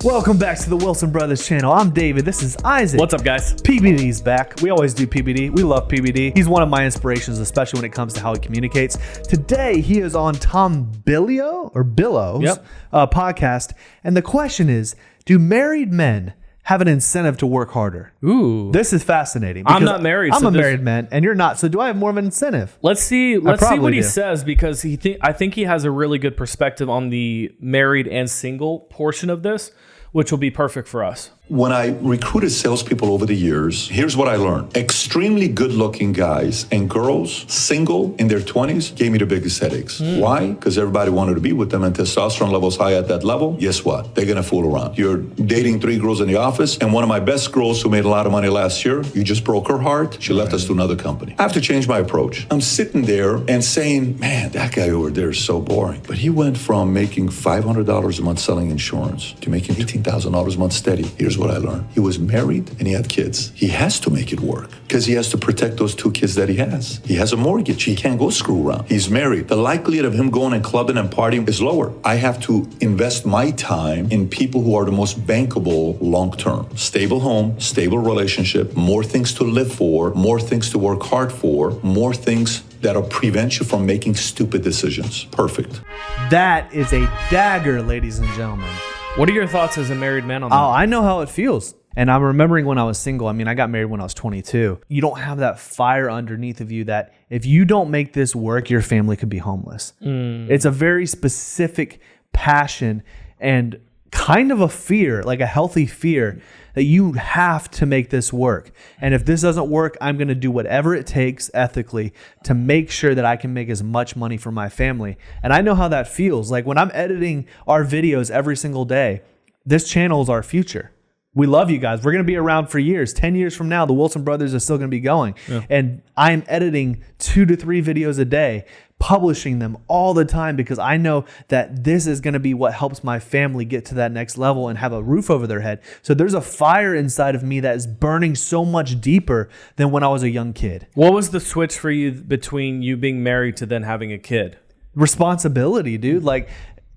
Welcome back to the Wilson Brothers channel. I'm David. This is Isaac. What's up, guys? PBD's back. We always do PBD. We love PBD. He's one of my inspirations, especially when it comes to how he communicates. Today, he is on Tom Billow's podcast. And the question is, do married men have an incentive to work harder? Ooh. This is fascinating. I'm not married. I'm a married man, and you're not. So do I have more of an incentive? Let's see what he says, because I think he has a really good perspective on the married and single portion of this, which will be perfect for us. When I recruited salespeople over the years, here's what I learned. Extremely good-looking guys and girls, single in their 20s, gave me the biggest headaches. Why? Because everybody wanted to be with them, and testosterone levels high at that level. Guess what? They're going to fool around. You're dating 3 girls in the office, and one of my best girls who made a lot of money last year, you just broke her heart. She left us to another company. I have to change my approach. I'm sitting there and saying, man, that guy over there is so boring. But he went from making $500 a month selling insurance to making $18,000 a month steady. Here's what I learned. He was married and he had kids. He has to make it work because he has to protect those 2 kids that he has. He has a mortgage. He can't go screw around. He's married. The likelihood of him going and clubbing and partying is lower. I have to invest my time in people who are the most bankable long-term. Stable home, stable relationship, more things to live for, more things to work hard for, more things that'll prevent you from making stupid decisions. Perfect. That is a dagger, ladies and gentlemen. What are your thoughts as a married man on that? Oh, I know how it feels. And I'm remembering when I was single. I mean, I got married when I was 22. You don't have that fire underneath of you that if you don't make this work, your family could be homeless. It's a very specific passion and kind of a fear, like a healthy fear, that you have to make this work. And if this doesn't work, I'm going to do whatever it takes ethically to make sure that I can make as much money for my family. And I know how that feels. Like when I'm editing our videos every single day, this channel is our future. We love you guys. We're going to be around for years. 10 years from now, the Wilson Brothers are still going to be going. Yeah. And I'm editing 2 to 3 videos a day, publishing them all the time because I know that this is going to be what helps my family get to that next level and have a roof over their head. So there's a fire inside of me that is burning so much deeper than when I was a young kid. What was the switch for you between you being married to then having a kid? Responsibility, dude. Like,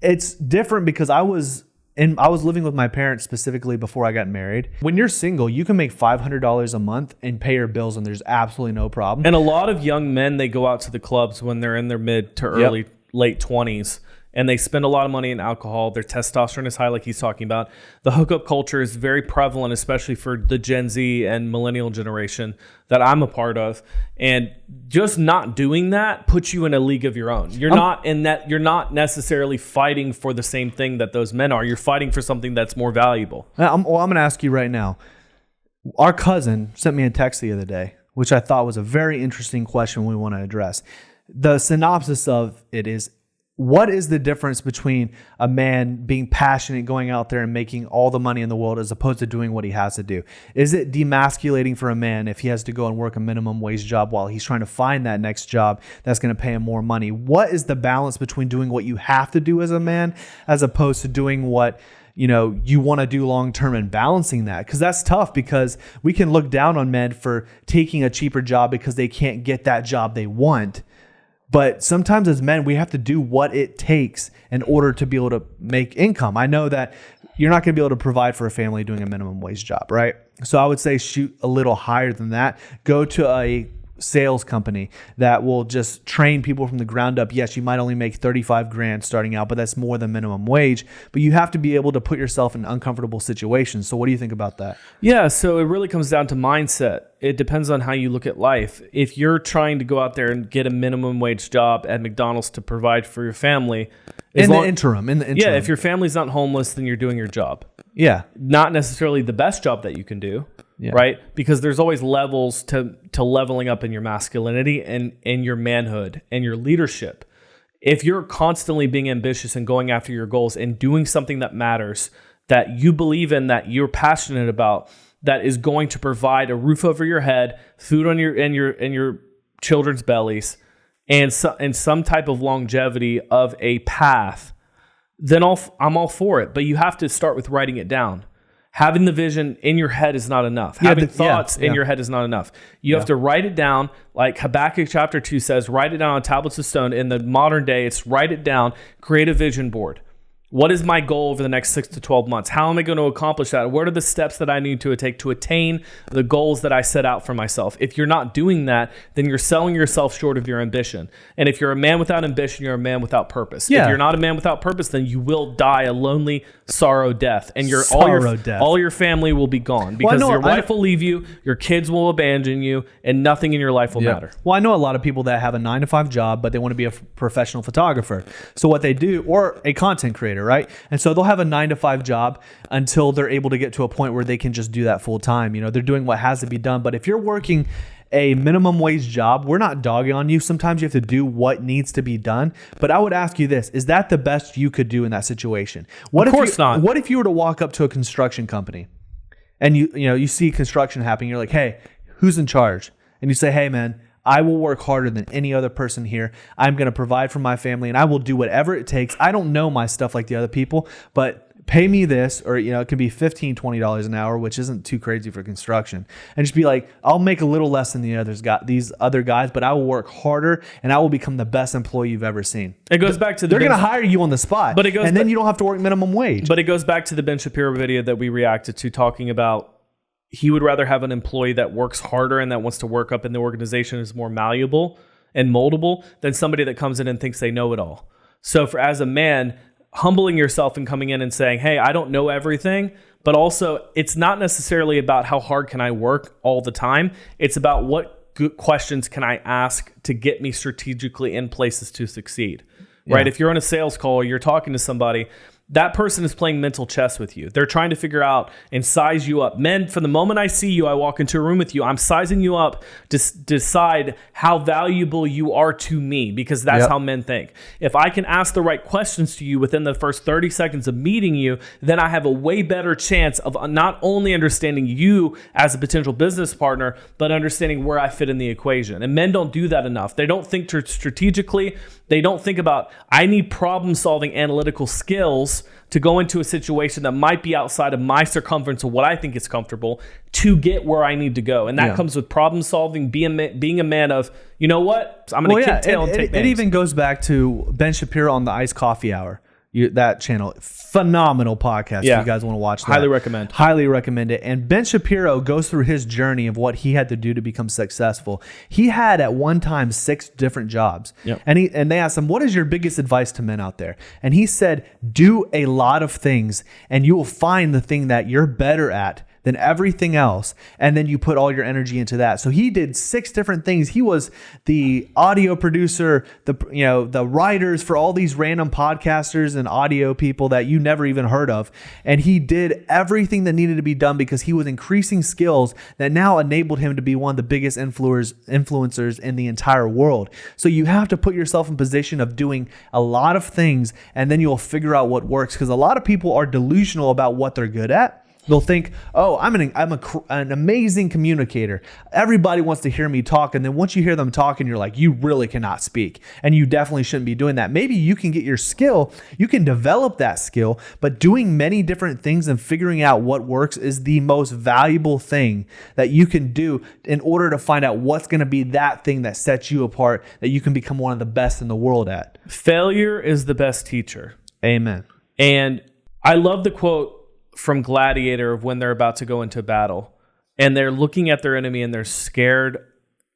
it's different because I was living with my parents specifically before I got married. When you're single, you can make $500 a month and pay your bills, and there's absolutely no problem. And a lot of young men, they go out to the clubs when they're in their mid to late 20s, and they spend a lot of money in alcohol. Their testosterone is high, like he's talking about. The hookup culture is very prevalent, especially for the Gen Z and millennial generation that I'm a part of. And just not doing that puts you in a league of your own. You're not in that. You're not necessarily fighting for the same thing that those men are. You're fighting for something that's more valuable. I'm going to ask you right now. Our cousin sent me a text the other day, which I thought was a very interesting question we want to address. The synopsis of it is, what is the difference between a man being passionate, going out there and making all the money in the world as opposed to doing what he has to do? Is it demasculating for a man if he has to go and work a minimum wage job while he's trying to find that next job that's going to pay him more money? What is the balance between doing what you have to do as a man as opposed to doing what you want to do long term and balancing that? Because that's tough, because we can look down on men for taking a cheaper job because they can't get that job they want. But sometimes as men, we have to do what it takes in order to be able to make income. I know that you're not going to be able to provide for a family doing a minimum wage job, right? So I would say shoot a little higher than that. Go to a sales company that will just train people from the ground up. Yes, you might only make 35 grand starting out, but that's more than minimum wage. But you have to be able to put yourself in uncomfortable situations. So what do you think about that? Yeah, so it really comes down to mindset. It depends on how you look at life. If you're trying to go out there and get a minimum wage job at McDonald's to provide for your family, in the interim. Yeah, if your family's not homeless, then you're doing your job. Yeah. Not necessarily the best job that you can do. Yeah. Right? Because there's always levels to leveling up in your masculinity and in your manhood and your leadership. If you're constantly being ambitious and going after your goals and doing something that matters, that you believe in, that you're passionate about, that is going to provide a roof over your head, food on your children's bellies, and some type of longevity of a path, then I'm all for it. But you have to start with writing it down. Having the vision in your head is not enough. Having thoughts in your head is not enough. You have to write it down. Like Habakkuk chapter 2 says, write it down on tablets of stone. In the modern day, it's write it down, create a vision board. What is my goal over the next 6 to 12 months? How am I going to accomplish that? What are the steps that I need to take to attain the goals that I set out for myself? If you're not doing that, then you're selling yourself short of your ambition. And if you're a man without ambition, you're a man without purpose. Yeah. If you're not a man without purpose, then you will die a lonely sorrow death. And all your family will be gone because your wife will leave you, your kids will abandon you, and nothing in your life will matter. Well, I know a lot of people that have a 9-to-5 job, but they want to be a professional photographer. So what they do, or a content creator, right? And so they'll have a 9-to-5 job until they're able to get to a point where they can just do that full time. You know, they're doing what has to be done. But if you're working a minimum wage job, we're not dogging on you. Sometimes you have to do what needs to be done. But I would ask you this, is that the best you could do in that situation? Of course not. What if you were to walk up to a construction company and you see construction happening, you're like, hey, who's in charge? And you say, hey man, I will work harder than any other person here. I'm going to provide for my family and I will do whatever it takes. I don't know my stuff like the other people, but pay me this, or, it can be $15, $20 an hour, which isn't too crazy for construction. And just be like, I'll make a little less than these other guys, but I will work harder and I will become the best employee you've ever seen. It goes back to they're going to hire you on the spot, and then you don't have to work minimum wage. But it goes back to the Ben Shapiro video that we reacted to, talking about he would rather have an employee that works harder and that wants to work up in the organization, is more malleable and moldable, than somebody that comes in and thinks they know it all. So as a man, humbling yourself and coming in and saying, hey, I don't know everything, but also it's not necessarily about how hard can I work all the time. It's about what good questions can I ask to get me strategically in places to succeed, right? If you're on a sales call or you're talking to somebody, that person is playing mental chess with you. They're trying to figure out and size you up. Men, from the moment I see you, I walk into a room with you, I'm sizing you up to decide how valuable you are to me, because that's how men think. If I can ask the right questions to you within the first 30 seconds of meeting you, then I have a way better chance of not only understanding you as a potential business partner, but understanding where I fit in the equation. And men don't do that enough. They don't think strategically. They don't think about, I need problem-solving analytical skills to go into a situation that might be outside of my circumference of what I think is comfortable to get where I need to go. And that comes with problem-solving, being a man of, you know what? I'm going to kick tail and take names. It even goes back to Ben Shapiro on the Iced Coffee Hour. That channel, phenomenal podcast. If you guys want to watch that, highly recommend it. And Ben Shapiro goes through his journey of what he had to do to become successful. He had at one time 6 different jobs, and they asked him, what is your biggest advice to men out there? And he said, do a lot of things and you will find the thing that you're better at than everything else, and then you put all your energy into that. So he did 6 different things. He was the audio producer, the writers for all these random podcasters and audio people that you never even heard of, and he did everything that needed to be done because he was increasing skills that now enabled him to be one of the biggest influencers in the entire world. So you have to put yourself in position of doing a lot of things, and then you'll figure out what works, because a lot of people are delusional about what they're good at. They'll think, oh, I'm an amazing communicator. Everybody wants to hear me talk. And then once you hear them talking, you're like, you really cannot speak. And you definitely shouldn't be doing that. Maybe you can get your skill. You can develop that skill. But doing many different things and figuring out what works is the most valuable thing that you can do in order to find out what's going to be that thing that sets you apart, that you can become one of the best in the world at. Failure is the best teacher. Amen. And I love the quote from Gladiator of when they're about to go into battle and they're looking at their enemy and they're scared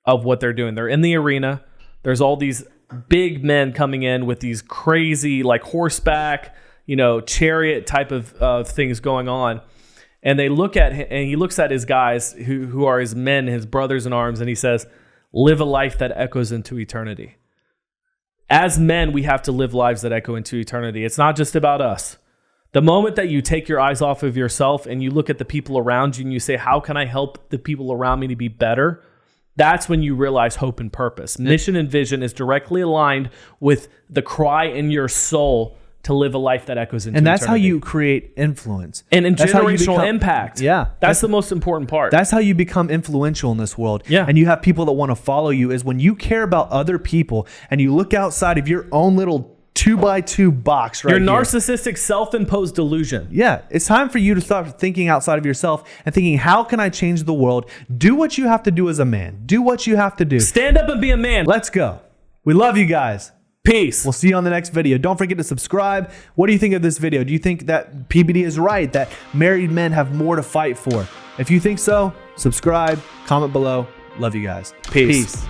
of what they're doing. They're in the arena. There's all these big men coming in with these crazy, like horseback, chariot type of things going on. And they look at him, and he looks at his guys who are his men, his brothers in arms, and he says, live a life that echoes into eternity. As men, we have to live lives that echo into eternity. It's not just about us. The moment that you take your eyes off of yourself and you look at the people around you and you say, how can I help the people around me to be better? That's when you realize hope and purpose. Mission and vision is directly aligned with the cry in your soul to live a life that echoes into eternity. And that's how you create influence. And generational impact. Yeah. That's the most important part. That's how you become influential in this world. Yeah. And you have people that want to follow you, is when you care about other people and you look outside of your own little 2x2 box right Your here. narcissistic self-imposed delusion. Yeah. It's time for you to start thinking outside of yourself and thinking, how can I change the world? Do what you have to do as a man. Do what you have to do. Stand up and be a man. Let's go. We love you guys. Peace. We'll see you on the next video. Don't forget to subscribe. What do you think of this video? Do you think that PBD is right, that married men have more to fight for? If you think so, subscribe, comment below. Love you guys. Peace.